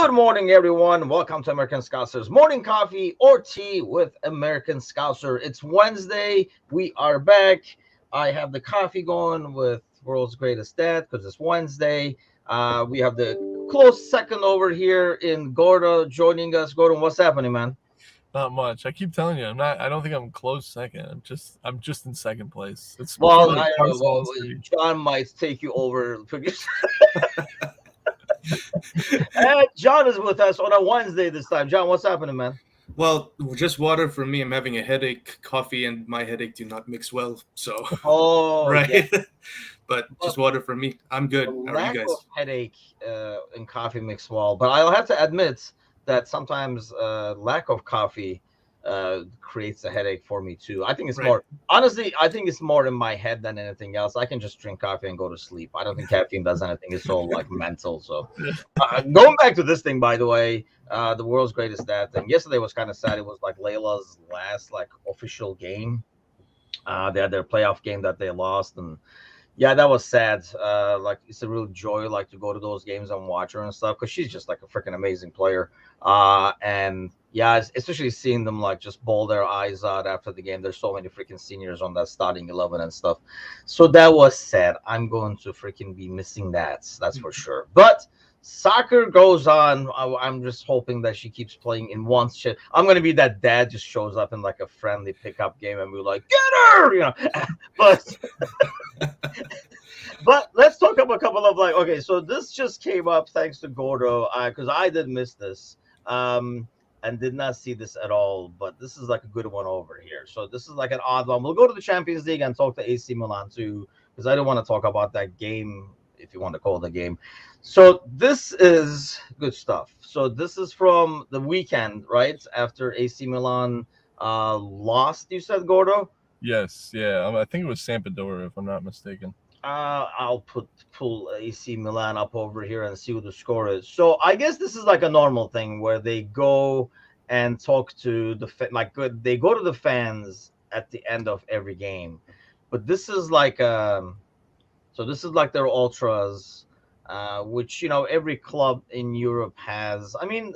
Good morning, everyone. Welcome to American Scouser's Morning Coffee or Tea with American Scouser. It's Wednesday. We are back. I have the coffee going with World's Greatest Dad because it's Wednesday. We have the close second over here in Gordo joining us. Gordon, what's happening, man? Not much. I keep telling you, I'm not. I don't think I'm close second. I'm just in second place. It's Well, like John might take you over. And John is with us on a Wednesday this time. John, what's happening, man? Well, just water for me. I'm having a headache. Coffee and my headache do not mix well. So, right. Yeah. But just water for me. I'm good. How are Lack you guys? of headache and coffee mix well, but I'll have to admit that sometimes lack of coffee creates a headache for me too. I think it's more, honestly, I think it's more in my head than anything else. I can just drink coffee and go to sleep. I don't think caffeine does anything. It's all like mental. So going back to this thing, by the way, the World's Greatest Dad thing. Yesterday was kind of sad. It was like Layla's last like official game. They had their playoff game that they lost, and yeah, that was sad. Like it's a real joy, like to go to those games and watch her and stuff, because she's just like a freaking amazing player. And yeah, especially seeing them like just bawl their eyes out after the game. There's so many freaking seniors on that starting 11 and stuff. So that was sad. I'm going to freaking be missing that. That's for sure. But soccer goes on. I'm just hoping that she keeps playing in one shit. I'm going to be that dad just shows up in like a friendly pickup game and be like, get her, but but let's talk about a couple of like, okay, so this just came up thanks to Gordo, because I did miss this and did not see this at all, but this is like a good one over here. So this is like an odd one. We'll go to the Champions League and talk to AC Milan too, because I don't want to talk about that game, if you want to call it a game. So this is good stuff. So this is from the weekend, right? After AC Milan lost, you said, Gordo? Yes, yeah. I think it was Sampdoria, if I'm not mistaken. I'll pull AC Milan up over here and see what the score is. So I guess this is like a normal thing where they go and talk to they go to the fans at the end of every game. But this is like so this is like their ultras, which every club in Europe has. I mean,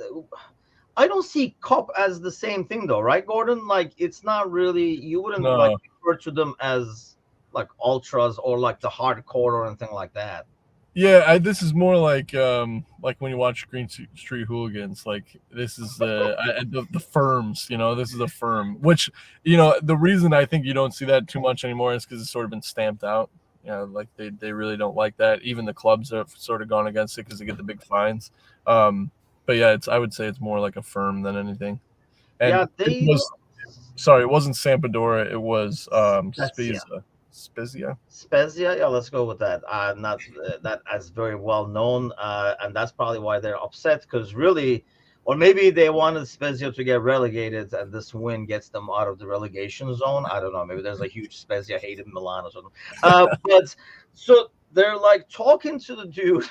I don't see Cup as the same thing though, right, Gordon? Like it's not really. You wouldn't like refer to them as like ultras or like the hardcore or anything like that. Yeah, this is more like when you watch Green Street Hooligans. Like this is the firms. This is a firm. Which the reason I think you don't see that too much anymore is because it's sort of been stamped out. Like they really don't like that. Even the clubs have sort of gone against it because they get the big fines. But yeah, I would say it's more like a firm than anything. And yeah, it wasn't Sampdoria. It was Spezia. Yeah, let's go with that. Not that as very well known, and that's probably why they're upset, because really, or maybe they wanted Spezia to get relegated, and this win gets them out of the relegation zone. I don't know. Maybe there's a huge Spezia hate in Milan or something. But so they're like talking to the dude.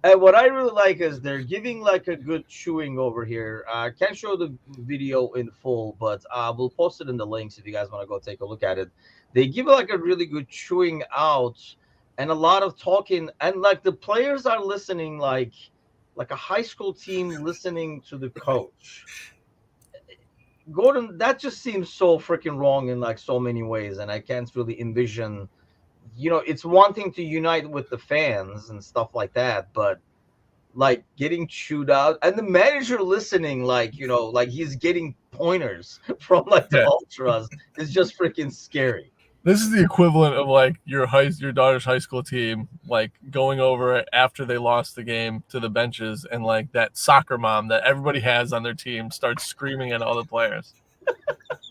And what I really like is they're giving like a good chewing over here. I can't show the video in full, but we'll post it in the links if you guys want to go take a look at it. They give like a really good chewing out and a lot of talking, and like the players are listening like a high school team listening to the coach. Gordon, that just seems so freaking wrong in like so many ways, and I can't really envision. It's one thing to unite with the fans and stuff like that, but like getting chewed out and the manager listening, like he's getting pointers from like the ultras is just freaking scary. This is the equivalent of like your daughter's high school team, like going over after they lost the game to the benches, and like that soccer mom that everybody has on their team starts screaming at all the players.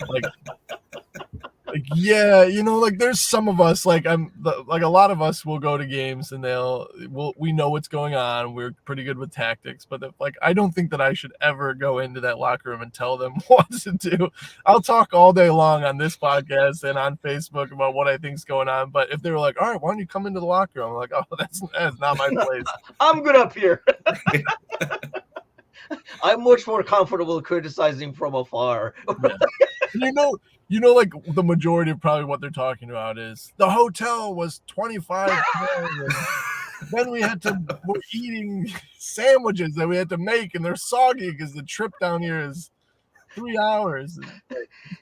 Like yeah, like there's some of us, like a lot of us will go to games and we know what's going on. We're pretty good with tactics, but I don't think that I should ever go into that locker room and tell them what to do. I'll talk all day long on this podcast and on Facebook about what I think's going on. But if they were like, all right, why don't you come into the locker room? I'm like, oh, that's not my place. I'm good up here. I'm much more comfortable criticizing from afar. Yeah. Like the majority of probably what they're talking about is the hotel was 25. Then we're eating sandwiches that we had to make, and they're soggy because the trip down here is 3 hours.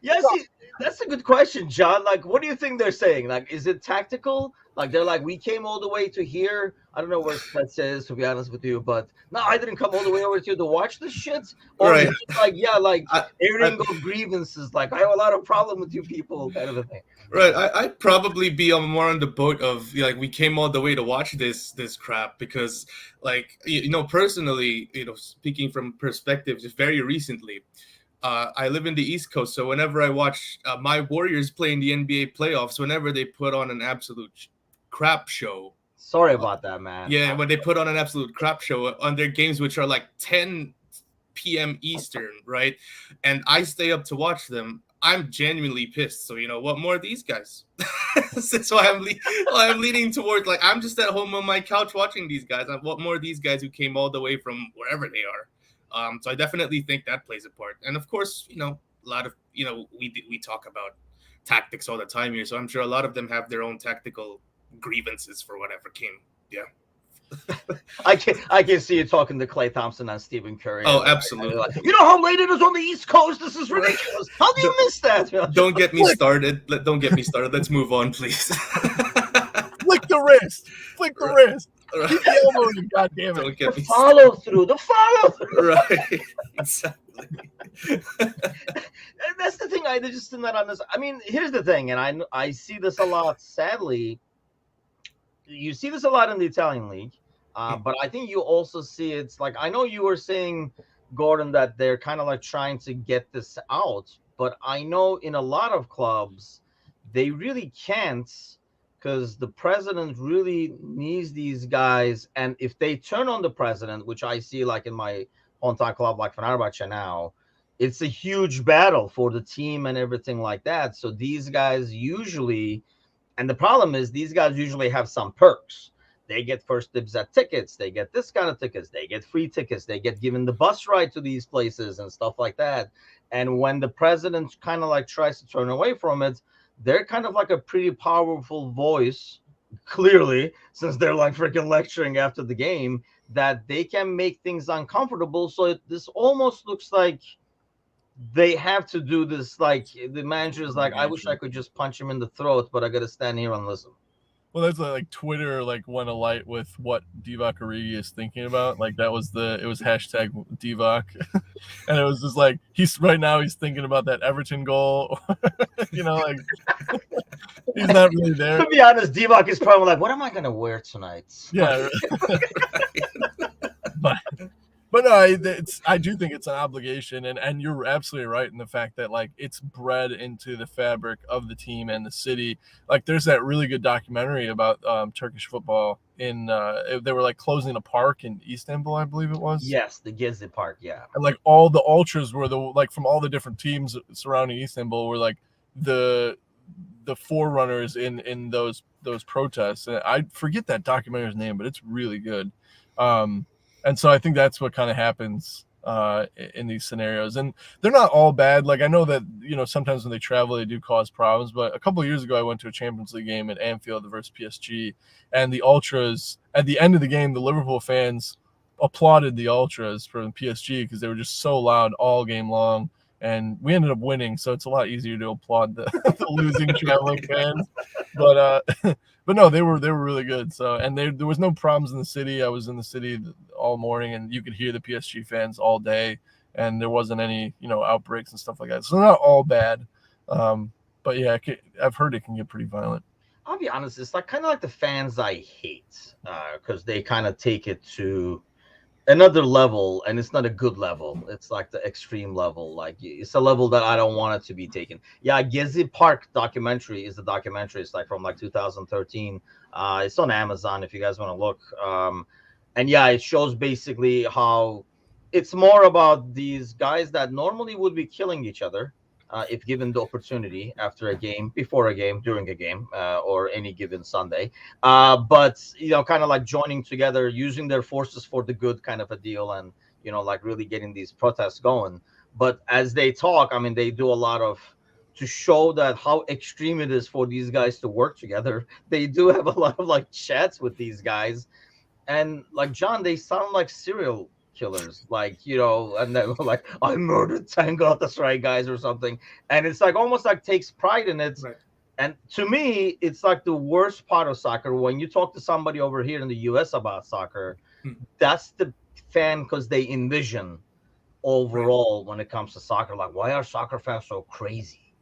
Yeah, see, that's a good question, John. Like, what do you think they're saying? Like, is it tactical? Like, they're like, we came all the way to here. I don't know where Spets is, to be honest with you, but no, I didn't come all the way over to watch this shit. Or is Right. it just like, yeah, like I, airing of grievances, like I have a lot of problem with you people, kind of a thing. Right, I'd probably be more on the boat of like we came all the way to watch this crap because like personally speaking from perspective just very recently, I live in the East Coast, so whenever I watch my Warriors play in the NBA playoffs, whenever they put on an absolute crap show. Sorry about that, man. Yeah, when they put on an absolute crap show on their games, which are like 10 p.m. Eastern, right? And I stay up to watch them. I'm genuinely pissed. So what more of these guys? So I'm leaning towards like I'm just at home on my couch watching these guys. What more of these guys who came all the way from wherever they are? So I definitely think that plays a part. And of course, a lot of we talk about tactics all the time here. So I'm sure a lot of them have their own tactical grievances for whatever came. Yeah. I can see you talking to Klay Thompson and Stephen Curry. Oh, absolutely. Like, you know how late it is on the East Coast? This is ridiculous. How do you miss that? Don't get me started. Don't get me started. Let's move on, please. Flick the wrist. Flick the wrist. Keep the elbow in, God damn it. Don't get me follow through. The follow through. Right. Exactly. That's the thing. I just did not understand. I mean, here's the thing, and I see this a lot, sadly. You see this a lot in the Italian league, but I think you also see it's like I know you were saying, Gordon, that they're kind of like trying to get this out, but I know in a lot of clubs they really can't because the president really needs these guys, and if they turn on the president, which I see like in my hometown club like Fenerbahce now, it's a huge battle for the team and everything like that. So these guys usually. And the problem is these guys usually have some perks. They get first dibs at tickets. They get this kind of tickets. They get free tickets. They get given the bus ride to these places and stuff like that. And when the president kind of like tries to turn away from it, they're kind of like a pretty powerful voice, clearly, since they're like freaking lecturing after the game, that they can make things uncomfortable. So this almost looks like they have to do this. Like the manager is like, I wish I could just punch him in the throat, but I got to stand here and listen. Well, that's like Twitter like went alight with what Divock Origi is thinking about. Like it was hashtag Divock, and it was just like he's thinking about that Everton goal. Like he's not really there. To be honest, Divock is probably like, what am I gonna wear tonight? Yeah. But no, I do think it's an obligation, and you're absolutely right in the fact that like it's bred into the fabric of the team and the city. Like there's that really good documentary about Turkish football in they were like closing a park in Istanbul, I believe it was. Yes, the Gezi Park, yeah. And like all the ultras were from all the different teams surrounding Istanbul were like the forerunners in those protests. And I forget that documentary's name, but it's really good. And so I think that's what kind of happens in these scenarios. And they're not all bad. Like I know that, sometimes when they travel, they do cause problems. But a couple of years ago, I went to a Champions League game at Anfield versus PSG. And the Ultras, at the end of the game, the Liverpool fans applauded the Ultras from PSG because they were just so loud all game long. And we ended up winning, so it's a lot easier to applaud the losing traveling fans. But no, they were really good. So and there was no problems in the city. I was in the city all morning, and you could hear the PSG fans all day, and there wasn't any outbreaks and stuff like that. So not all bad, but yeah, I've heard it can get pretty violent. I'll be honest, it's like kind of like the fans I hate because they kind of take it to another level, and it's not a good level. It's like the extreme level. Like it's a level that I don't want it to be taken. Yeah, Gezi Park documentary is the documentary. It's like from like 2013. It's on Amazon if you guys want to look. And yeah, it shows basically how it's more about these guys that normally would be killing each other if given the opportunity after a game, before a game, during a game, or any given Sunday. But, kind of like joining together, using their forces for the good kind of a deal and, like really getting these protests going. But as they talk, I mean, they do a lot to show that how extreme it is for these guys to work together. They do have a lot of like chats with these guys. and like John, they sound like serial killers, like and they were like, "I murdered 10 Galatasaray guys" or something, and it's like almost like takes pride in it. Right. And to me, it's like the worst part of soccer. When you talk to somebody over here in the U.S. about soccer, that's the fan because they envision overall when it comes to soccer. Like, why are soccer fans so crazy?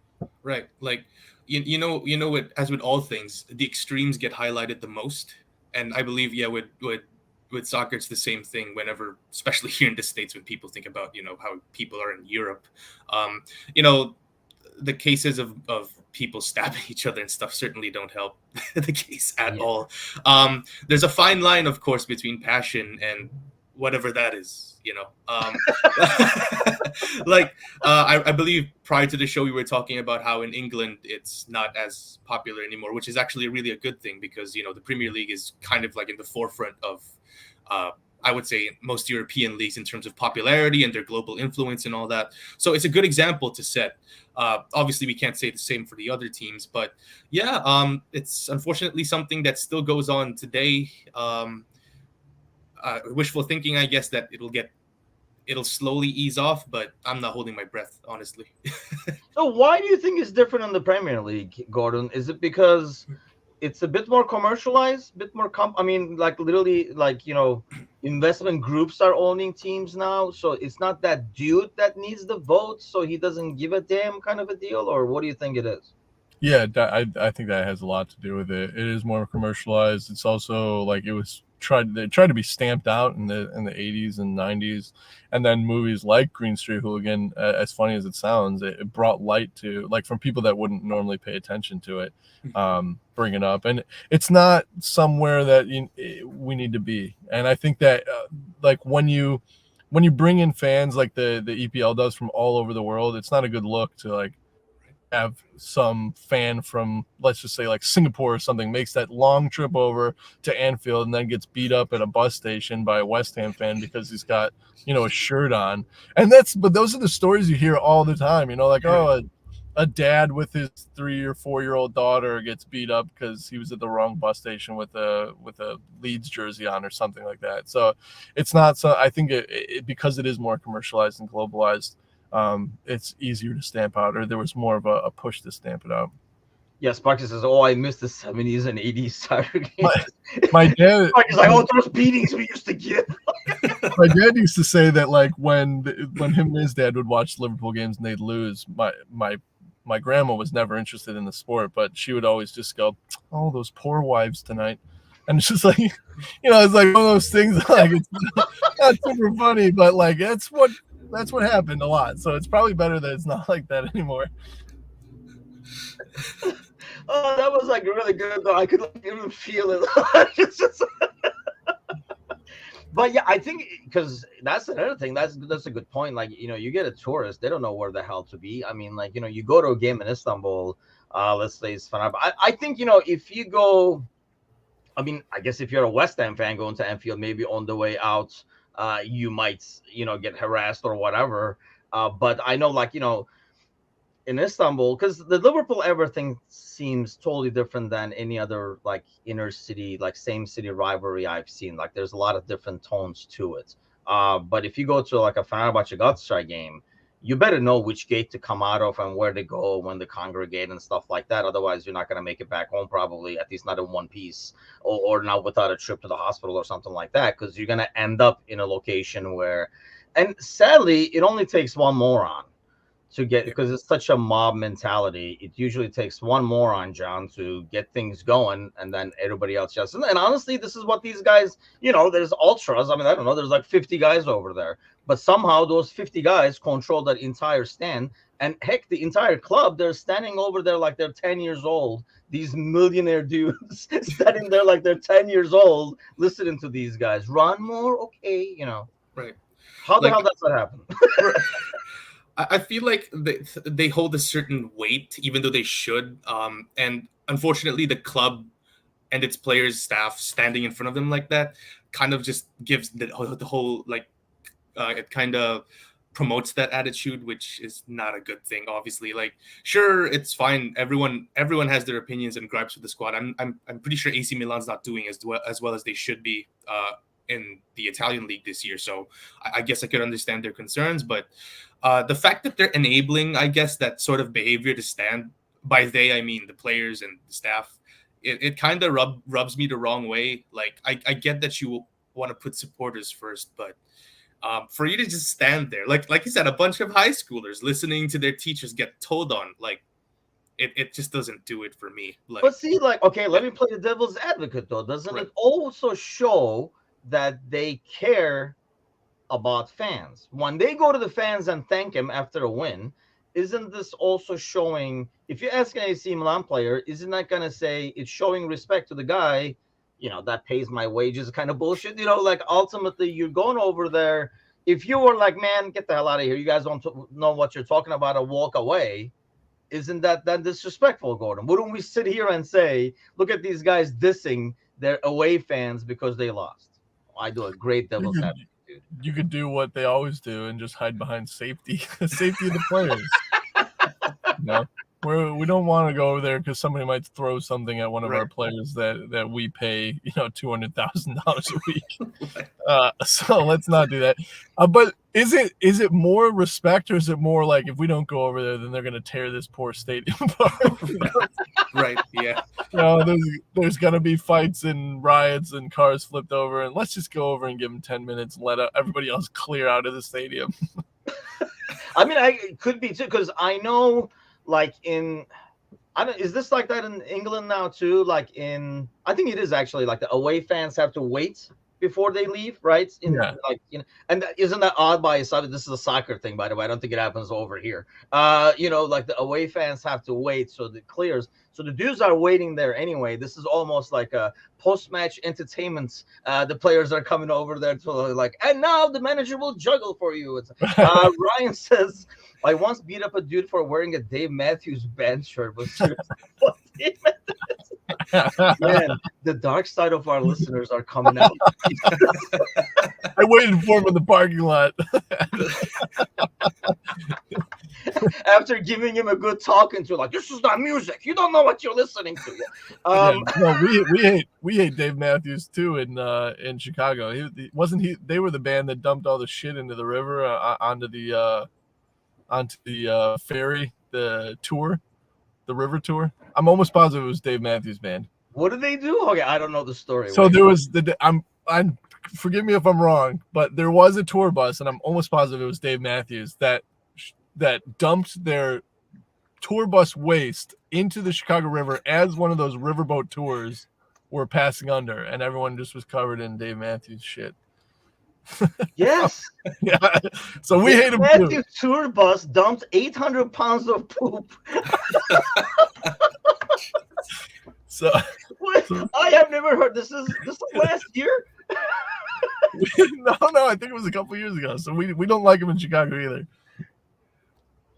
Right. Like, you know what? As with all things, the extremes get highlighted the most, and I believe, yeah, with soccer, it's the same thing. Whenever, especially here in the States, when people think about how people are in Europe, um, you know, the cases of people stabbing each other and stuff certainly don't help the case at all. There's a fine line, of course, between passion and whatever that is, like I believe prior to the show we were talking about how in England it's not as popular anymore, which is actually really a good thing, because the Premier League is kind of like in the forefront of I would say most European leagues in terms of popularity and their global influence and all that. So it's a good example to set. Obviously, we can't say the same for the other teams, but yeah, it's unfortunately something that still goes on today. Wishful thinking, I guess, that it'll slowly ease off, but I'm not holding my breath, honestly. So why do you think it's different in the Premier League, Gordon? Is it because it's a bit more commercialized, bit more I mean, like literally, like investment groups are owning teams now, so it's not that dude that needs the vote, so he doesn't give a damn kind of a deal, or what do you think it is? Yeah, I think that has a lot to do with it. It is more commercialized. It's also like they tried to be stamped out in the 80s and 90s, and then movies like Green Street Hooligan, as funny as it sounds, it brought light to, like, from people that wouldn't normally pay attention to it, bring it up, and it's not somewhere that we need to be. And I think that like when you bring in fans like the EPL does from all over the world, it's not a good look to like have some fan from, let's just say, like Singapore or something, makes that long trip over to Anfield and then gets beat up at a bus station by a West Ham fan because he's got a shirt on. And but those are the stories you hear all the time, like, oh, a dad with his 3 or 4-year-old daughter gets beat up because he was at the wrong bus station with a Leeds jersey on or something like that. So it's not, so I think it because it is more commercialized and globalized, it's easier to stamp out, or there was more of a push to stamp it out. Yeah, Sparky says, "Oh, I miss the 70s and 80s soccer games." My dad, Sparky's like, "Oh, those beatings we used to give." My dad used to say that, like, when him and his dad would watch Liverpool games and they'd lose, my grandma was never interested in the sport, but she would always just go, "Oh, those poor wives tonight." And it's just like, it's like one of those things, like, it's not super funny, but like that's what happened a lot. So it's probably better that it's not like that anymore. Oh, that was like really good though. I could like even feel it. But yeah, I think because that's another thing. That's a good point. Like, you get a tourist, they don't know where the hell to be. I mean, like, you go to a game in Istanbul, let's say it's fun. I think, if you go, I mean, I guess if you're a West Ham fan going to Anfield, maybe on the way out, you might, get harassed or whatever. But I know, like, in Istanbul, because the Liverpool everything seems totally different than any other like inner city, like same city rivalry I've seen. Like, there's a lot of different tones to it. But if you go to like a Fenerbahce Galatasaray game, you better know which gate to come out of and where to go when to congregate and stuff like that. Otherwise, you're not going to make it back home, probably, at least not in one piece, or not without a trip to the hospital or something like that, because you're going to end up in a location where, and sadly, it only takes one moron to get, because it's such a mob mentality. It usually takes one moron, John, to get things going, and then everybody else just. And honestly, this is what these guys, there's ultras. I mean, I don't know, there's like 50 guys over there, but somehow those 50 guys control that entire stand. And heck, the entire club, they're standing over there like they're 10 years old. These millionaire dudes standing there like they're 10 years old, listening to these guys. Run more, okay, Right. How the hell does that happen? I feel like they hold a certain weight, even though they should. And unfortunately, the club and its players, staff standing in front of them like that kind of just gives the whole like it kind of promotes that attitude, which is not a good thing. Obviously, like, sure, it's fine. Everyone has their opinions and gripes with the squad. I'm pretty sure AC Milan's not doing as well as they should be in the Italian league this year. So I guess I could understand their concerns, but the fact that they're enabling, I guess, that sort of behavior to stand, by they I mean the players and the staff, it kind of rubs me the wrong way. Like, I get that you want to put supporters first, but for you to just stand there, like you said, a bunch of high schoolers listening to their teachers get told on, like, it just doesn't do it for me. Like, but see, like, okay, let me play the devil's advocate though. Doesn't it also show that they care about fans when they go to the fans and thank him after a win? Isn't this also showing, if you ask an AC Milan player, isn't that going to say it's showing respect to the guy, that pays my wages kind of bullshit? Like, ultimately you're going over there. If you were like, man, get the hell out of here, you guys don't know what you're talking about, and walk away, isn't that disrespectful, Gordon? Wouldn't we sit here and say, look at these guys dissing their away fans because they lost? I do a great devil's advocate. You could do what they always do and just hide behind safety of the players. We don't want to go over there because somebody might throw something at one of our players that we pay, $200,000 a week. So let's not do that. But is it more respect, or is it more like, if we don't go over there, then they're going to tear this poor stadium apart? Right. Yeah. There's going to be fights and riots and cars flipped over, and let's just go over and give them 10 minutes and let everybody else clear out of the stadium. I mean, it could be too, because I know, like, is this like that in England now too? Like, I think it is actually, like, the away fans have to wait before they leave, right? And isn't that odd by itself? This is a soccer thing, by the way. I don't think it happens over here. Like, the away fans have to wait so it clears. So the dudes are waiting there anyway. This is almost like a post-match entertainment. The players are coming over there to, like, and now the manager will juggle for you. Ryan says, I once beat up a dude for wearing a Dave Matthews Band shirt. Man, the dark side of our listeners are coming out. I waited for him in the parking lot. After giving him a good talking to, like, this is not music. You don't know what you're listening to. We hate Dave Matthews too in Chicago. They were the band that dumped all the shit into the river onto the ferry, the tour, the river tour. I'm almost positive it was Dave Matthews Band. What did they do? Okay, I don't know the story. So there was I'm forgive me if I'm wrong, but there was a tour bus, and I'm almost positive it was Dave Matthews that dumped their tour bus waste into the Chicago River as one of those riverboat tours were passing under, and everyone just was covered in Dave Matthews shit. Yes. Yeah. So we hate him too. Tour bus dumped 800 pounds of poop. So I have never heard this. Is last year? No, I think it was a couple years ago. So we don't like him in Chicago either.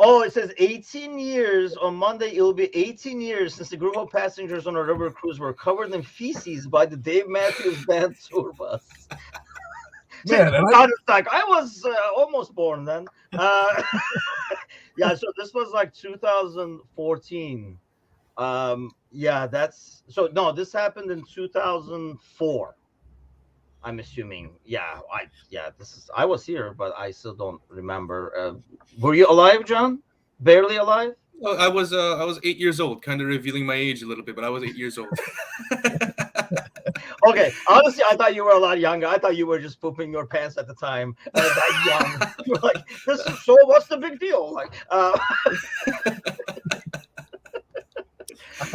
Oh, it says 18 years. On Monday, it will be 18 years since the group of passengers on a river cruise were covered in feces by the Dave Matthews Band tour bus. Man, I was almost born then. Yeah, so this was like 2014. This happened in 2004. I'm assuming. I was here, but I still don't remember. Were you alive, John? Barely alive? Well, I was 8 years old, kind of revealing my age a little bit, but I was 8 years old. Okay, honestly, I thought you were a lot younger. I thought you were just pooping your pants at the time. That young. You were like, so what's the big deal? Like,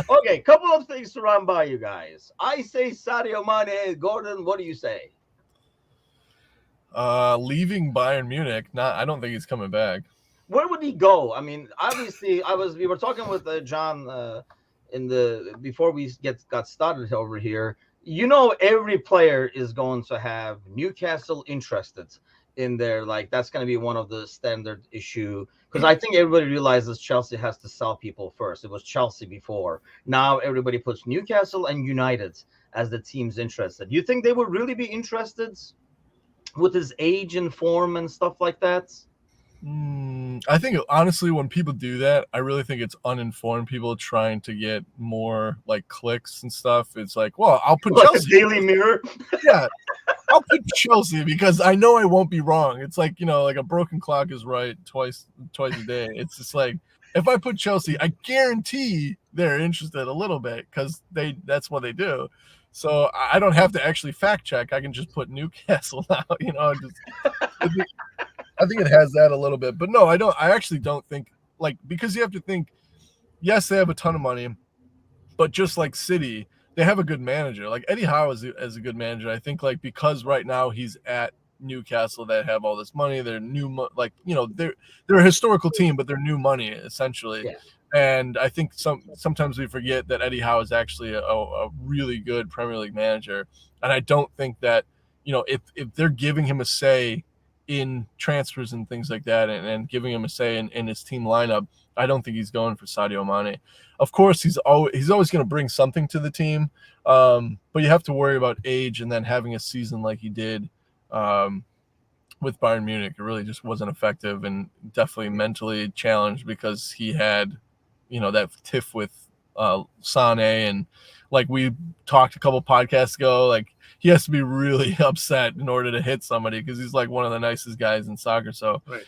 okay, couple of things to run by you guys. I say Sadio Mane. Gordon, what do you say? Leaving Bayern Munich. I don't think he's coming back. Where would he go? I mean, obviously, we were talking with John before we got started over here. Every player is going to have Newcastle interested in there. Like, that's going to be one of the standard issue, because I think everybody realizes Chelsea has to sell people first. It was Chelsea before. Now everybody puts Newcastle and United as the teams interested. You think they would really be interested with his age and form and stuff like that? I think honestly, when people do that, I really think it's uninformed people trying to get more like clicks and stuff. It's like, well, I'll put Like a Chelsea. Daily Mirror. Yeah, I'll put Chelsea because I know I won't be wrong. It's like, like a broken clock is right twice a day. It's just like, if I put Chelsea, I guarantee they're interested a little bit because that's what they do. So I don't have to actually fact check. I can just put Newcastle now. Just I think it has that a little bit, but no, I don't. I actually don't think because you have to think. Yes, they have a ton of money, but just like City, they have a good manager. Like Eddie Howe is a good manager. I think because right now he's at Newcastle that have all this money. They're new, they're a historical team, but they're new money essentially. Yeah. And I think sometimes we forget that Eddie Howe is actually a really good Premier League manager. And I don't think that if they're giving him a say in transfers and things like that, and giving him a say in his team lineup, I don't think he's going for Sadio Mane. Of course, he's always going to bring something to the team, but you have to worry about age and then having a season like he did with Bayern Munich. It really just wasn't effective and definitely mentally challenged because he had, that tiff with Sane, and like we talked a couple podcasts ago, like he has to be really upset in order to hit somebody because he's like one of the nicest guys in soccer. So, right.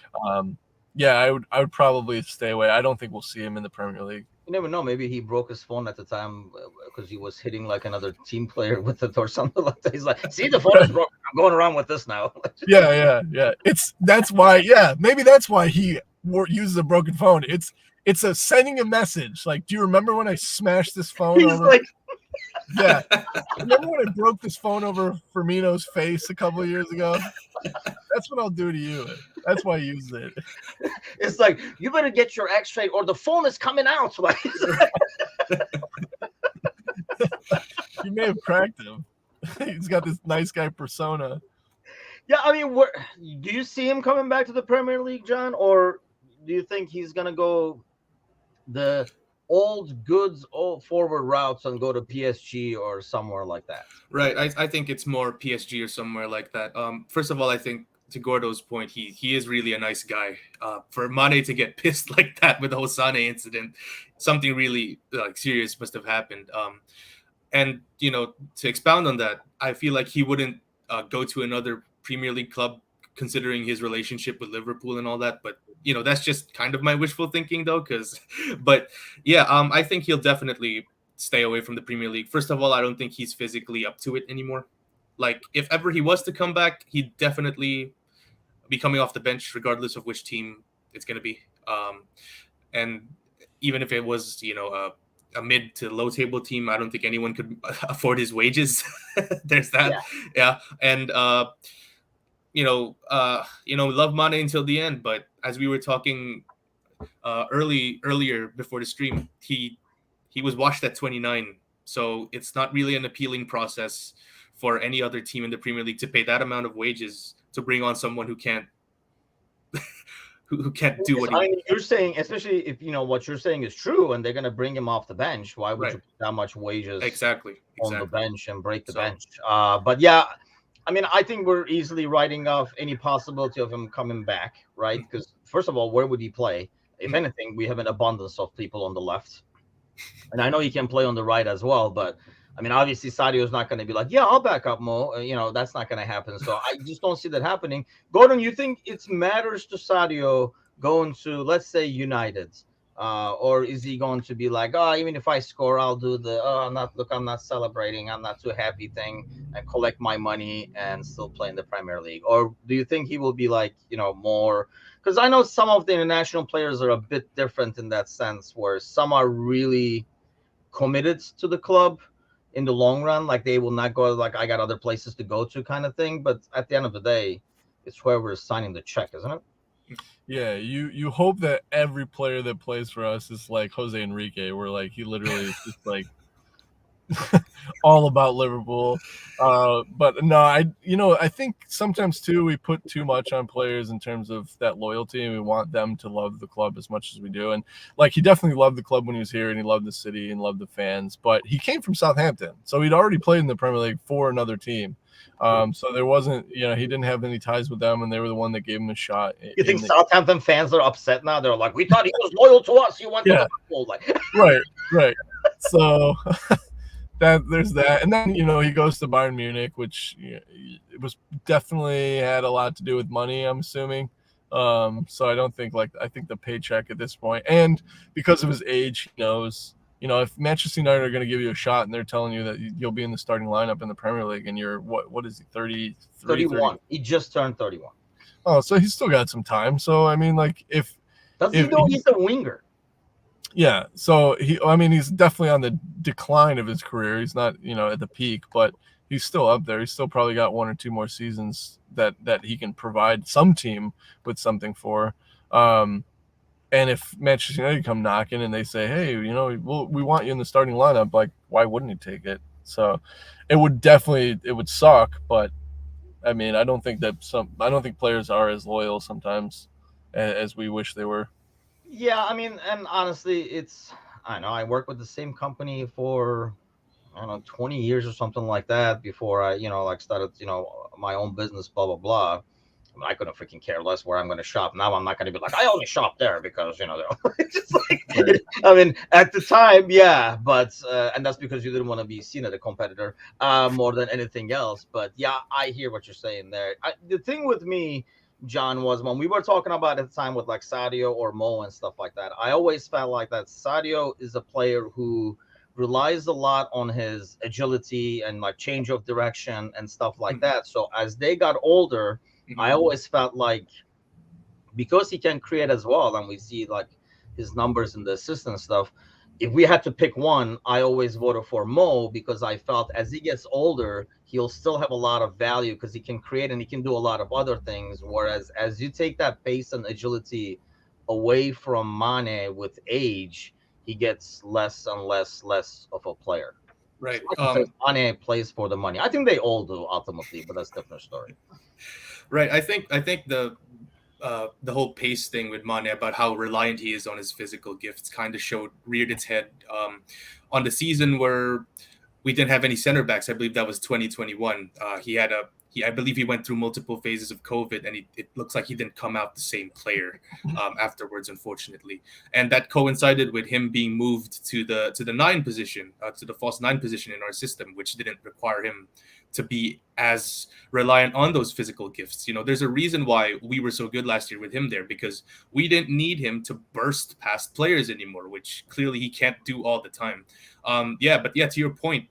Yeah, I would probably stay away. I don't think we'll see him in the Premier League. You never know. Maybe he broke his phone at the time because he was hitting like another team player with it or something like that. He's like, "See, the phone is broken. I'm going around with this now." Yeah. That's why. Yeah, maybe that's why he uses a broken phone. It's a sending a message. Like, do you remember when I smashed this phone He's over? like, yeah. Remember when I broke this phone over Firmino's face a couple of years ago? That's what I'll do to you. That's why I use it. It's like, you better get your X-ray or the phone is coming out. Like, You may have cracked him. He's got this nice guy persona. yeah, I mean, do you see him coming back to the Premier League, John, or do you think he's gonna go the old goods, old forward routes and go to PSG or somewhere like that? Right. I think it's more PSG or somewhere like that. First of all, I think to Gordo's point, he is really a nice guy. For Mane to get pissed like that with the whole Sane incident, something really serious must have happened. And to expound on that, I feel like he wouldn't go to another Premier League club considering his relationship with Liverpool and all that. But that's just kind of my wishful thinking though, but yeah, I think he'll definitely stay away from the Premier League. First of all, I don't think he's physically up to it anymore. Like if ever he was to come back, he'd definitely be coming off the bench regardless of which team it's going to be. And even if it was, a mid to low table team, I don't think anyone could afford his wages. There's that. Yeah. And, love Mane until the end. But as we were talking earlier before the stream, he was washed at 29. So it's not really an appealing process for any other team in the Premier League to pay that amount of wages to bring on someone who can't who can't do what you're saying, especially if what you're saying is true and they're going to bring him off the bench. Why would you put that much wages on the bench and break the bench? But yeah, I mean, I think we're easily writing off any possibility of him coming back, right? Because first of all, where would he play? If anything, we have an abundance of people on the left. And I know he can play on the right as well, but I mean, obviously Sadio is not going to be like, yeah, I'll back up Mo. That's not going to happen. So I just don't see that happening. Gordon, you think it matters to Sadio going to, let's say, United? Or is he going to be like, even if I score, I'll do the, I'm not celebrating, I'm not too happy thing and collect my money and still play in the Premier League? Or do you think he will be like, more? Because I know some of the international players are a bit different in that sense, where some are really committed to the club in the long run, like they will not go like I got other places to go to kind of thing. But at the end of the day, it's whoever is signing the check, isn't it? Yeah, you hope that every player that plays for us is like Jose Enrique, where like he literally is just like all about Liverpool. But no, I think sometimes too we put too much on players in terms of that loyalty, and we want them to love the club as much as we do. And like he definitely loved the club when he was here, and he loved the city and loved the fans. But he came from Southampton, so he'd already played in the Premier League for another team. So there wasn't, he didn't have any ties with them, and they were the one that gave him a shot. You think Southampton fans are upset now? They're like, we thought he was loyal to us. You went to Liverpool. Like, right. So there's that, and then he goes to Bayern Munich, which it was definitely had a lot to do with money, I'm assuming. So I don't think I think the paycheck at this point, and because of his age, he knows. If Manchester United are going to give you a shot and they're telling you that you'll be in the starting lineup in the Premier League, and you're what is he, 31? 30? He just turned 31. Oh, so he's still got some time. So I mean, he's a winger. Yeah, so he's definitely on the decline of his career. He's not, at the peak, but he's still up there. He's still probably got 1 or 2 more seasons that he can provide some team with something for. And if Manchester United come knocking and they say, hey, we want you in the starting lineup, like, why wouldn't he take it? So it would suck, but I mean, I don't think players are as loyal sometimes as we wish they were. Yeah, I mean, and honestly, I worked with the same company for 20 years or something like that before I started my own business, blah blah blah. I couldn't freaking care less where I'm going to shop. Now I'm not going to be like, I only shop there because it's just like, right. I mean, at the time, yeah, but and that's because you didn't want to be seen as a competitor more than anything else. But yeah, I hear what you're saying there. The thing with me, John, was when we were talking about at the time with like Sadio or Mo and stuff like that, I always felt like that Sadio is a player who relies a lot on his agility and like change of direction and stuff like that. So as they got older, I always felt like because he can create as well, and we see like his numbers in the assist and stuff, if we had to pick one, I always voted for Mo because I felt as he gets older, he'll still have a lot of value because he can create and he can do a lot of other things. Whereas as you take that pace and agility away from Mane with age, he gets less and less of a player. Right. So Mane plays for the money. I think they all do ultimately, but that's a different story. Right. I think the whole pace thing with Mane about how reliant he is on his physical gifts kind of reared its head on the season where we didn't have any center backs. I believe that was 2021. I believe he went through multiple phases of COVID, and it looks like he didn't come out the same player afterwards, unfortunately. And that coincided with him being moved to the 9 position, to the false 9 position in our system, which didn't require him to be as reliant on those physical gifts. There's a reason why we were so good last year with him there, because we didn't need him to burst past players anymore, which clearly he can't do all the time. To your point,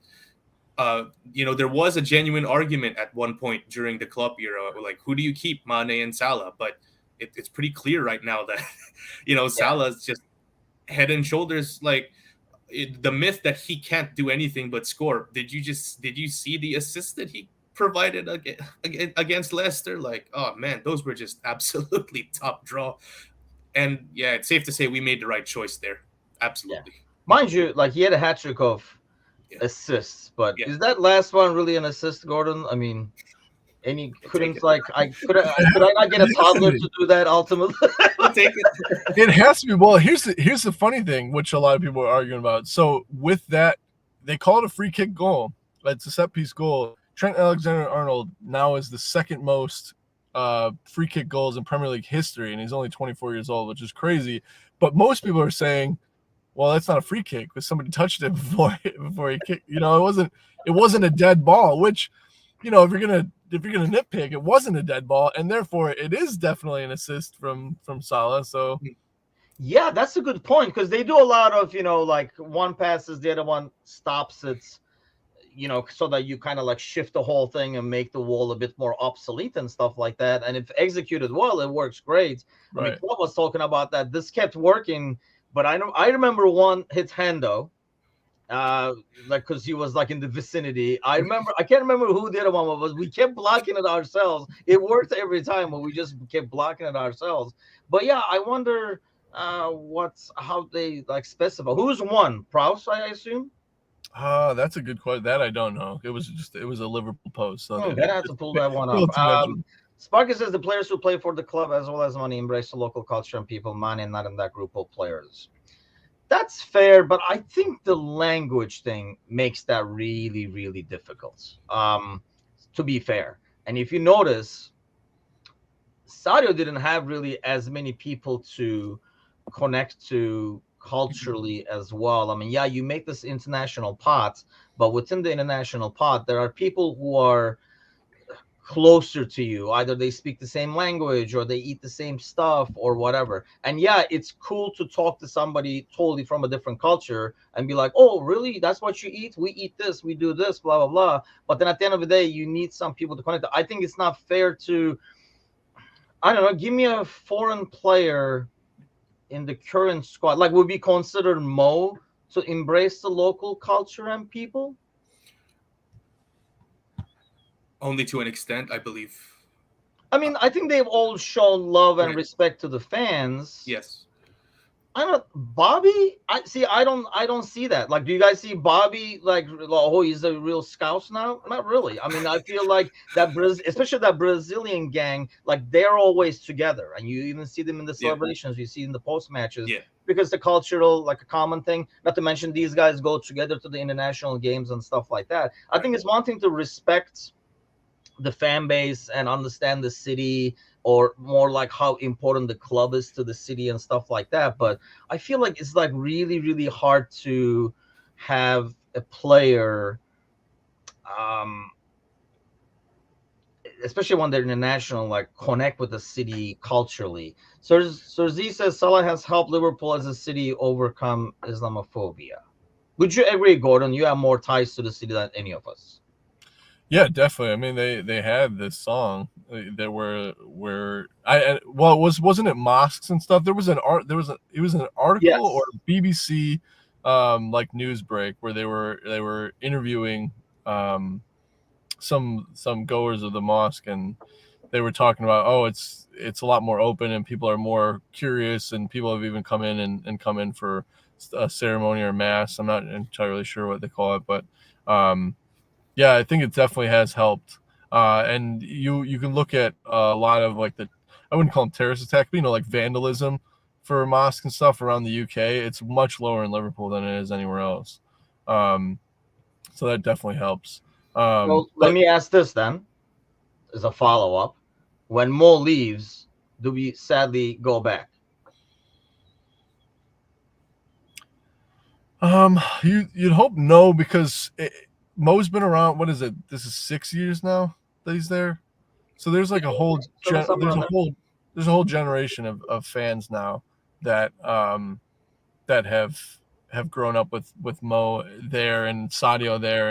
there was a genuine argument at one point during the Klopp era, like, who do you keep, Mane and Salah? But it's pretty clear right now that, Salah's just head and shoulders, like, the myth that he can't do anything but score. Did you see the assist that he provided against Leicester? Like, oh man, those were just absolutely top draw. And yeah, it's safe to say we made the right choice there. Absolutely. Yeah. Mind you, like, he had a hat trick of assists, but is that last one really an assist, Gordon? I mean, and he couldn't could I not get a toddler to do that ultimately? Take it. It has to be. Well, here's the funny thing, which a lot of people are arguing about. So with that, they call it a free kick goal. It's a set piece goal. Trent Alexander-Arnold now is the second most free kick goals in Premier League history, and he's only 24 years old, which is crazy. But most people are saying, well, that's not a free kick because somebody touched it before he kicked. It wasn't a dead ball, which, if you're gonna nitpick, it wasn't a dead ball, and therefore it is definitely an assist from Salah. So yeah, that's a good point, because they do a lot of like one passes, the other one stops it, so that you kind of like shift the whole thing and make the wall a bit more obsolete and stuff like that. And if executed well, it works great. Right. I mean, Klopp was talking about that. This kept working, but I remember one hit Hendo. Because he was like in the vicinity. I can't remember who the other one was. We kept blocking it ourselves. It worked every time, but we just kept blocking it ourselves. But yeah, I wonder how they like specify who's won. Prowse, I assume. That's a good question. That I don't know. It was a Liverpool post. So I have to pull that one up. Sparky says the players who play for the club as well as money embrace the local culture and people. Money not in that group of players. That's fair, but I think the language thing makes that really, really difficult. to be fair. And if you notice, Sadio didn't have really as many people to connect to culturally as well. I mean, yeah, you make this international pot, but within the international pot, there are people who are closer to you. Either they speak the same language or they eat the same stuff or whatever. And yeah, it's cool to talk to somebody totally from a different culture and be like, oh, really? That's what you eat? We eat this, we do this, blah, blah, blah. But then at the end of the day, you need some people to connect. I think it's not fair to, I don't know, give me a foreign player in the current squad. Like, would be considered Mo to embrace the local culture and people? Only to an extent, I believe. I mean, I think they've all shown love and respect to the fans. Yes. I don't Bobby. I don't see that. Like, do you guys see Bobby like, oh, he's a real scout now? Not really. I mean, I feel like that especially that Brazilian gang, like they're always together, and you even see them in the celebrations. You see in the post matches, because the cultural, like a common thing. Not to mention these guys go together to the international games and stuff like that. I think it's one thing to respect the fan base and understand the city, or more like how important the club is to the city and stuff like that. But I feel like it's like really, really hard to have a player, especially when they're international, like connect with the city culturally. So Z says Salah has helped Liverpool as a city overcome Islamophobia. Would you agree, Gordon? You have more ties to the city than any of us. Yeah, definitely. I mean, they had this song that wasn't it mosques and stuff? There was an article or BBC like news break where they were interviewing some goers of the mosque, and they were talking about, it's a lot more open and people are more curious, and people have even come in for a ceremony or mass. I'm not entirely sure what they call it, but yeah, I think it definitely has helped. And you can look at a lot of like I wouldn't call them terrorist attack, but like vandalism for mosques and stuff around the UK. It's much lower in Liverpool than it is anywhere else. So that definitely helps. Well, let me ask this then, as a follow-up. When Mo leaves, do we sadly go back? You'd hope no, because Mo's been around. What is it? This is 6 years now that he's there. So there's like a whole there's a whole generation of fans now that that have grown up with Mo there and Sadio there,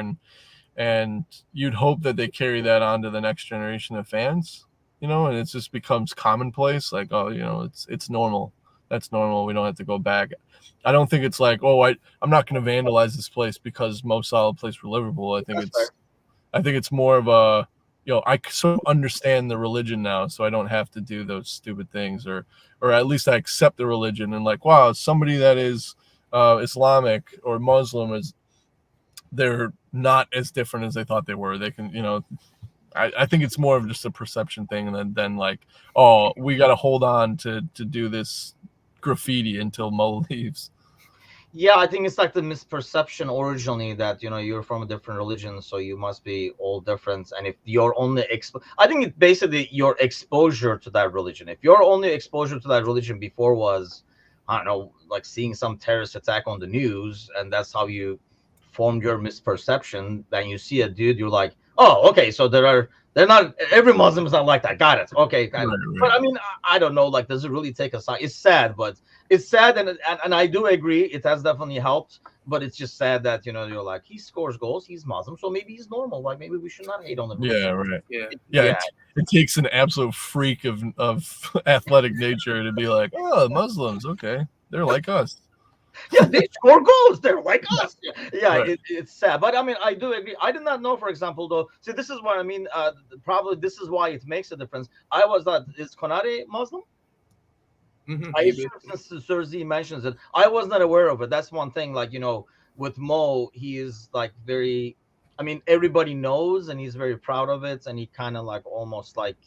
and you'd hope that they carry that on to the next generation of fans, and it just becomes commonplace. Like, it's normal. That's normal. We don't have to go back. I don't think it's like, I'm not going to vandalize this place because Mo Salah plays for Liverpool. I think it's more of a, I sort of understand the religion now, so I don't have to do those stupid things, or at least I accept the religion, and like, wow, somebody that is Islamic or Muslim they're not as different as they thought they were. They can, I think it's more of just a perception thing than like, we got to hold on to do this graffiti until Mo leaves. Yeah, I think it's like the misperception originally that you're from a different religion, so you must be all different. And if you're only I think it's basically your exposure to that religion. If your only exposure to that religion before was, I don't know, like seeing some terrorist attack on the news, and that's how you formed your misperception, then you see a dude, you're like, oh, okay, so they're not, every Muslim is not like that. Got it. Okay. Got it. Right. But I mean, I don't know, like, does it really take a side? It's sad, but it's sad. And I do agree. It has definitely helped, but it's just sad that, you're like, he scores goals. He's Muslim. So maybe he's normal. Like, maybe we should not hate on him. Yeah. Right. Yeah. It takes an absolute freak of athletic nature to be like, oh, Muslims. Okay. They're like us. Yeah, they score goals. They're like us. Yeah, right. It's sad. But I mean, I do agree. I did not know, for example, though. See, this is what I mean. Probably this is why it makes a difference. I was not. Is Konate Muslim? Mm-hmm. I assume since Sir Z mentions it, I was not aware of it. That's one thing. Like, with Mo, he is like very. I mean, everybody knows, and he's very proud of it, and he kind of like almost like.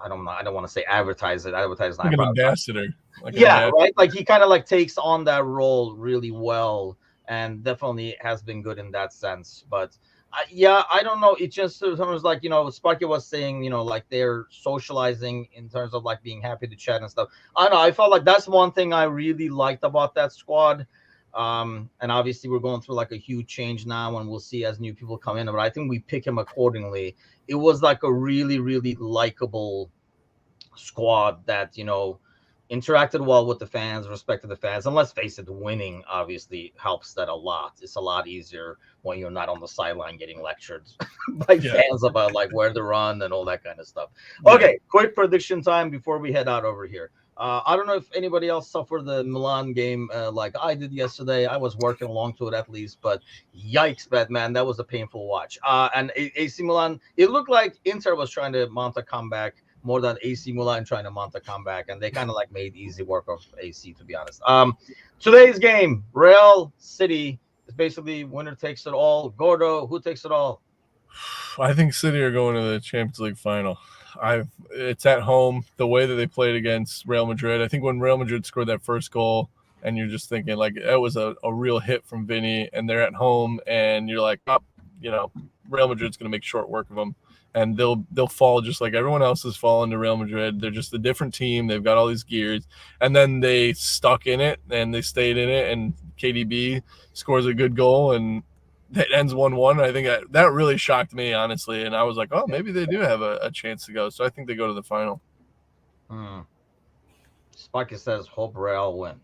I don't know. I don't want to say advertise it. Advertise like an ambassador. Right. Like he kind of like takes on that role really well, and definitely has been good in that sense. But Yeah, I don't know. It just sometimes like Sparky was saying, like they're socializing in terms of like being happy to chat and stuff. I don't know. I felt like that's one thing I really liked about that squad. And obviously we're going through like a huge change now, and we'll see as new people come in. But I think we pick him accordingly. It was like a really, really likable squad that interacted well with the fans, respected the fans. And let's face it, winning obviously helps that a lot. It's a lot easier when you're not on the sideline getting lectured by fans about like where to run and all that kind of stuff. Okay, quick prediction time before we head out over here. I don't know if anybody else suffered the Milan game like I did yesterday. I was working along to it at least, but yikes, Batman, that was a painful watch. And AC Milan, it looked like Inter was trying to mount a comeback more than AC Milan trying to mount a comeback, and they kind of like made easy work of AC, to be honest. Today's game, Real City, is basically winner takes it all. Gordo, who takes it all? I think City are going to the Champions League final. It's at home. The way that they played against Real Madrid, I think when Real Madrid scored that first goal, and you're just thinking like that was a real hit from Vinny, and they're at home, and you're like, oh, Real Madrid's going to make short work of them. And they'll fall just like everyone else has fallen to Real Madrid. They're just a different team. They've got all these gears. And then they stuck in it, and they stayed in it, and KDB scores a good goal, and it ends 1-1. I think that really shocked me, honestly. And I was like, oh, maybe they do have a chance to go. So I think they go to the final. Sparky says, hope Real win.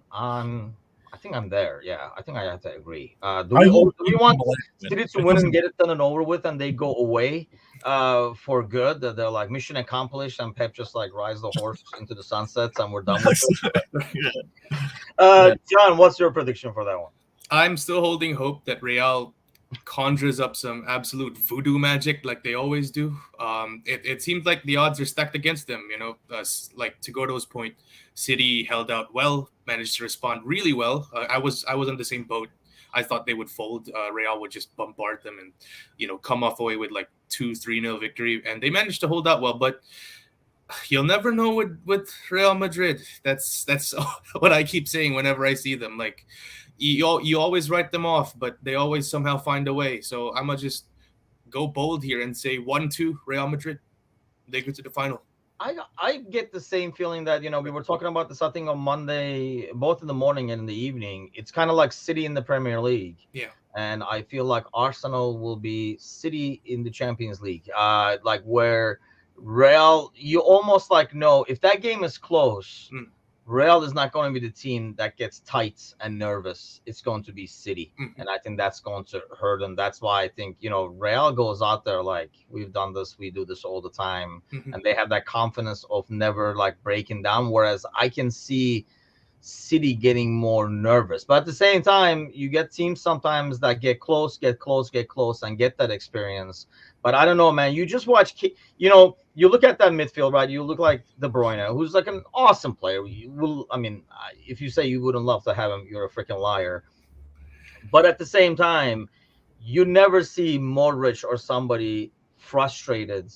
I think I'm there. Yeah, I think I have to agree. Do we want City to win and get it done and over with, and they go away for good? That they're like mission accomplished, and Pep just like rides the horse into the sunsets, and we're done with it. John, what's your prediction for that one? I'm still holding hope that Real conjures up some absolute voodoo magic like they always do. It seems like the odds are stacked against them. Like to Gordo's point, City held out well, managed to respond really well. I was on the same boat. I thought they would fold. Real would just bombard them and come off away with like 2-3-0 victory, and they managed to hold out well. But you'll never know with Real Madrid. That's what I keep saying whenever I see them. Like you always write them off, but they always somehow find a way. So I'm gonna just go bold here and say 1-2 Real Madrid. They go to the final. I get the same feeling that we were talking about this I think on Monday, both in the morning and in the evening. It's kind of like City in the Premier League. Yeah. And I feel like Arsenal will be City in the Champions League. Like where Real, you almost like know if that game is close, Real is not going to be the team that gets tight and nervous. It's going to be City. And I think that's going to hurt them. That's why I think, Real goes out there like, we've done this, we do this all the time. And they have that confidence of never like breaking down. Whereas I can see City getting more nervous. But at the same time, you get teams sometimes that get close, and get that experience. But I don't know, man. You just watch, you look at that midfield, right? You look like De Bruyne, who's like an awesome player. If you say you wouldn't love to have him, you're a freaking liar. But at the same time, you never see Modric or somebody frustrated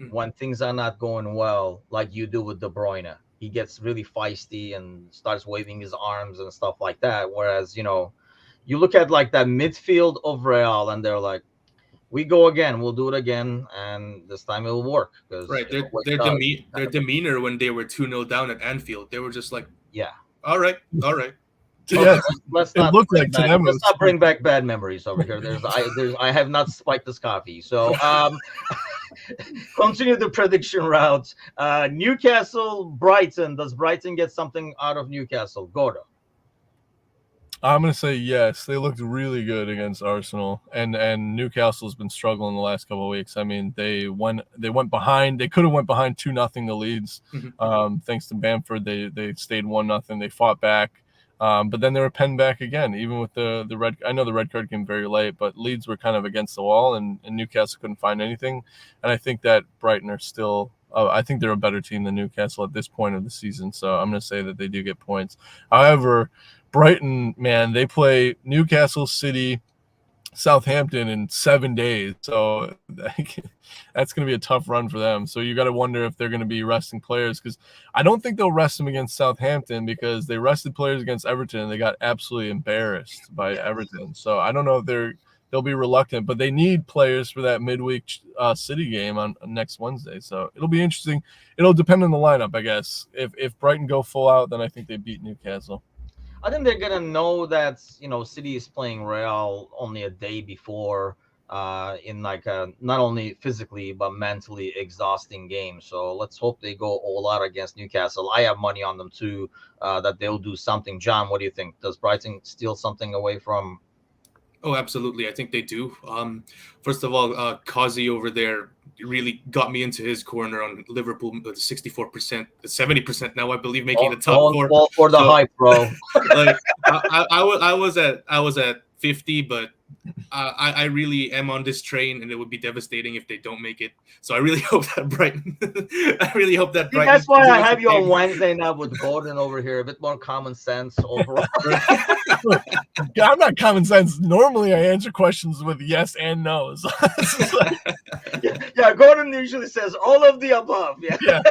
when things are not going well, like you do with De Bruyne. He gets really feisty and starts waving his arms and stuff like that. Whereas, you look at like that midfield of Real, and they're like, we go again, we'll do it again, and this time it will work. Right, their demeanor when they were 2-0 down at Anfield, they were just like, yeah, all right. Yeah, let's not bring back bad memories over here. I have not spiked this coffee. So continue the prediction route. Newcastle, Brighton. Does Brighton get something out of Newcastle? Gordo. I'm going to say yes. They looked really good against Arsenal, and Newcastle's been struggling the last couple of weeks. I mean, they went behind. They could have went behind 2-0 to Leeds. Thanks to Bamford, they stayed 1-0. They fought back, but then they were penned back again. Even with the red, I know the red card came very late, but Leeds were kind of against the wall, and Newcastle couldn't find anything. And I think that Brighton are still. I think they're a better team than Newcastle at this point of the season. So I'm going to say that they do get points. However, Brighton, man, they play Newcastle, City, Southampton in 7 days. So that's going to be a tough run for them. So you got to wonder if they're going to be resting players, because I don't think they'll rest them against Southampton, because they rested players against Everton and they got absolutely embarrassed by Everton. So I don't know if they'll they'll be reluctant. But they need players for that midweek City game on next Wednesday. So it'll be interesting. It'll depend on the lineup, I guess. If Brighton go full out, then I think they beat Newcastle. I think they're gonna know that City is playing Real only a day before, in like a not only physically but mentally exhausting game. So let's hope they go all out against Newcastle. I have money on them too, that they'll do something. John, what do you think? Does Brighton steal something away from? Oh, absolutely. I think they do. First of all, Kazi over there really got me into his corner on Liverpool, 64%, 70% now, I believe, making the top four. All for the hype, bro. Like I was at 50, but I really am on this train, and it would be devastating if they don't make it. So I really hope that Brighton. I really hope that Brighton. That's why I have you on Wednesday now with Gordon over here. A bit more common sense overall. I'm not common sense. Normally, I answer questions with yes and no. So yeah, Gordon usually says all of the above. Yeah.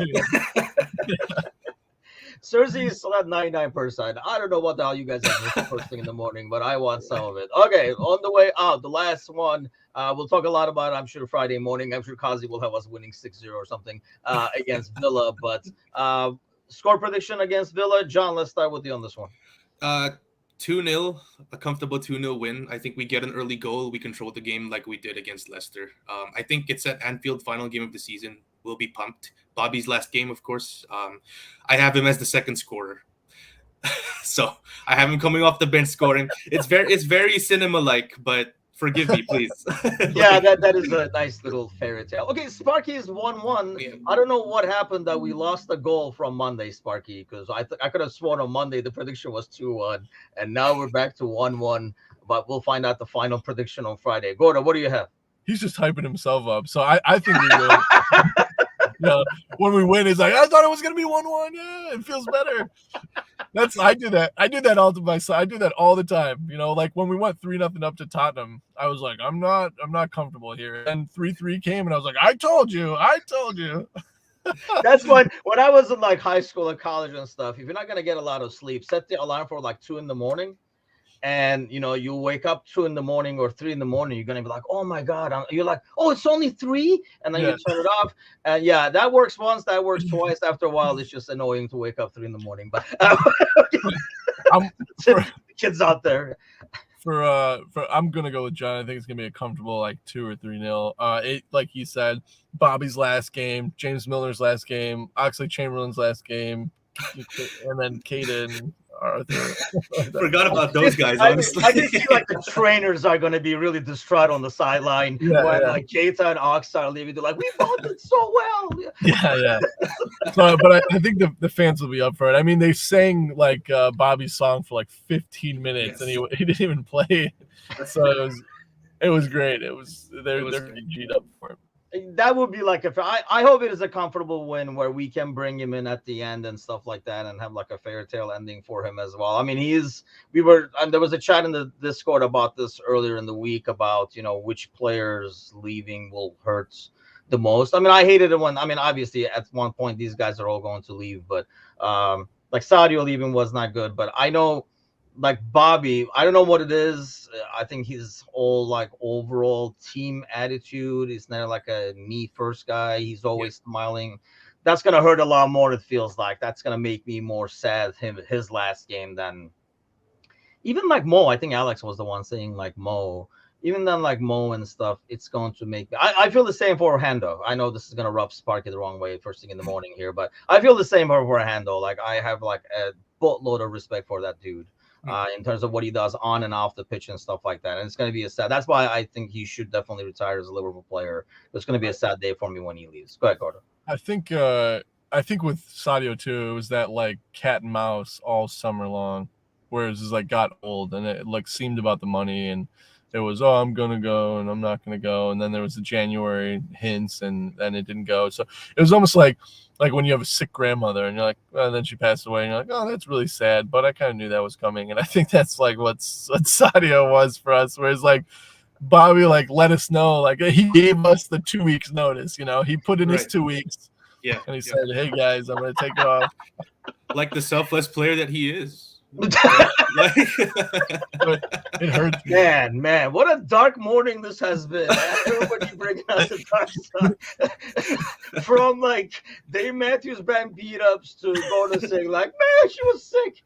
Cersei is still at 99%. I don't know what the hell you guys have first thing in the morning, but I want some of it. Okay, on the way out, the last one. We'll talk a lot about it, I'm sure, Friday morning. I'm sure Kazi will have us winning 6-0 or something against Villa. But score prediction against Villa. John, let's start with you on this one. 2-0, a comfortable 2-0 win. I think we get an early goal. We control the game like we did against Leicester. I think it's at Anfield, final game of the season. We'll be pumped. Bobby's last game, of course. I have him as the second scorer. So I have him coming off the bench scoring. It's very cinema-like, but forgive me, please. Yeah, that is a nice little fairy tale. Okay, Sparky is 1-1. Yeah. I don't know what happened that we lost a goal from Monday, Sparky, because I could have sworn on Monday the prediction was 2-1, and now we're back to 1-1. But we'll find out the final prediction on Friday. Gordo, what do you have? He's just hyping himself up. So I think we will. When we win, he's like, I thought it was gonna be 1-1. Yeah, it feels better. I do that. I do that all to myself. I do that all the time. Like when we went 3-0 up to Tottenham, I was like, I'm not comfortable here. And 3-3 came, and I was like, I told you. That's when I was in like high school and college and stuff. If you're not gonna get a lot of sleep, set the alarm for like 2 a.m. And you wake up 2 a.m. or 3 a.m. You're gonna be like, oh my god! You're like, oh, it's only 3, and then you turn it off. And yeah, that works once, that works twice. After a while, it's just annoying to wake up 3 a.m. But kids out there. For I'm gonna go with John. I think it's gonna be a comfortable like 2 or 3-0. Like he said, Bobby's last game, James Milner's last game, Oxlade-Chamberlain's last game, and then Caden. Forgot about those guys. Honestly, I can see like the trainers are going to be really distraught on the sideline when like Keita and Ox are leaving. They're like, we bonded so well. Yeah. So, but I think the fans will be up for it. I mean, they sang like Bobby's song for like 15 minutes, and he didn't even play. So it was great. They're G'd up for him. That would be like I hope it is a comfortable win where we can bring him in at the end and stuff like that and have like a fairy tale ending for him as well. I mean, and there was a chat in the Discord about this earlier in the week about, which players leaving will hurt the most. I mean, I hated it obviously at one point these guys are all going to leave, but like Sadio leaving was not good, but I know like Bobby, I don't know what it is. I think his whole like overall team attitude is not like a me first guy. He's always smiling. That's gonna hurt a lot more. It feels like that's gonna make me more sad his last game than even like Mo. I think Alex was the one saying like Mo. Even then like Mo and stuff, it's going to make me. I feel the same for Hando. I know this is gonna rub Sparky the wrong way first thing in the morning here, but I feel the same for Hando. Like I have like a boatload of respect for that dude. In terms of what he does on and off the pitch and stuff like that. And it's going to be a sad. That's why I think he should definitely retire as a Liverpool player. It's going to be a sad day for me when he leaves. Go ahead, Gordon. I think with Sadio too, it was that like cat and mouse all summer long, whereas it's like got old and it like seemed about the money and it was, oh, I'm going to go and I'm not going to go. And then there was the January hints and then it didn't go. So it was almost like when you have a sick grandmother and you're like, well, then she passed away and you're like, oh, that's really sad. But I kind of knew that was coming. And I think that's like what Sadio was for us, whereas like Bobby, like, let us know, like he gave us the 2 weeks notice, he put in his 2 weeks. Yeah. And he said, hey guys, I'm going to take off. Like the selfless player that he is. It hurts me. Man, what a dark morning this has been. Everybody bringing out the dark stuff. From like Dave Matthews Band beat ups to going to sing like, man, she was sick.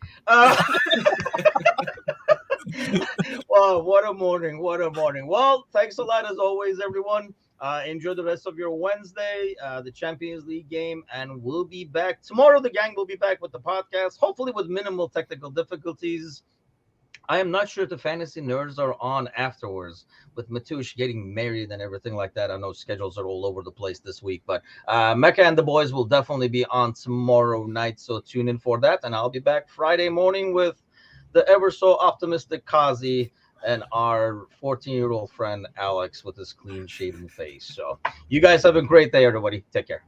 Wow, what a morning. What a morning. Well, thanks a lot as always, everyone. Enjoy the rest of your Wednesday, the Champions League game, and we'll be back tomorrow. The gang will be back with the podcast, hopefully with minimal technical difficulties. I am not sure if the fantasy nerds are on afterwards with Matush getting married and everything like that. I know schedules are all over the place this week, but Mecca and the boys will definitely be on tomorrow night. So tune in for that. And I'll be back Friday morning with the ever so optimistic Kazi and our 14-year-old friend Alex with his clean shaven face. So you guys have a great day, everybody. Take care.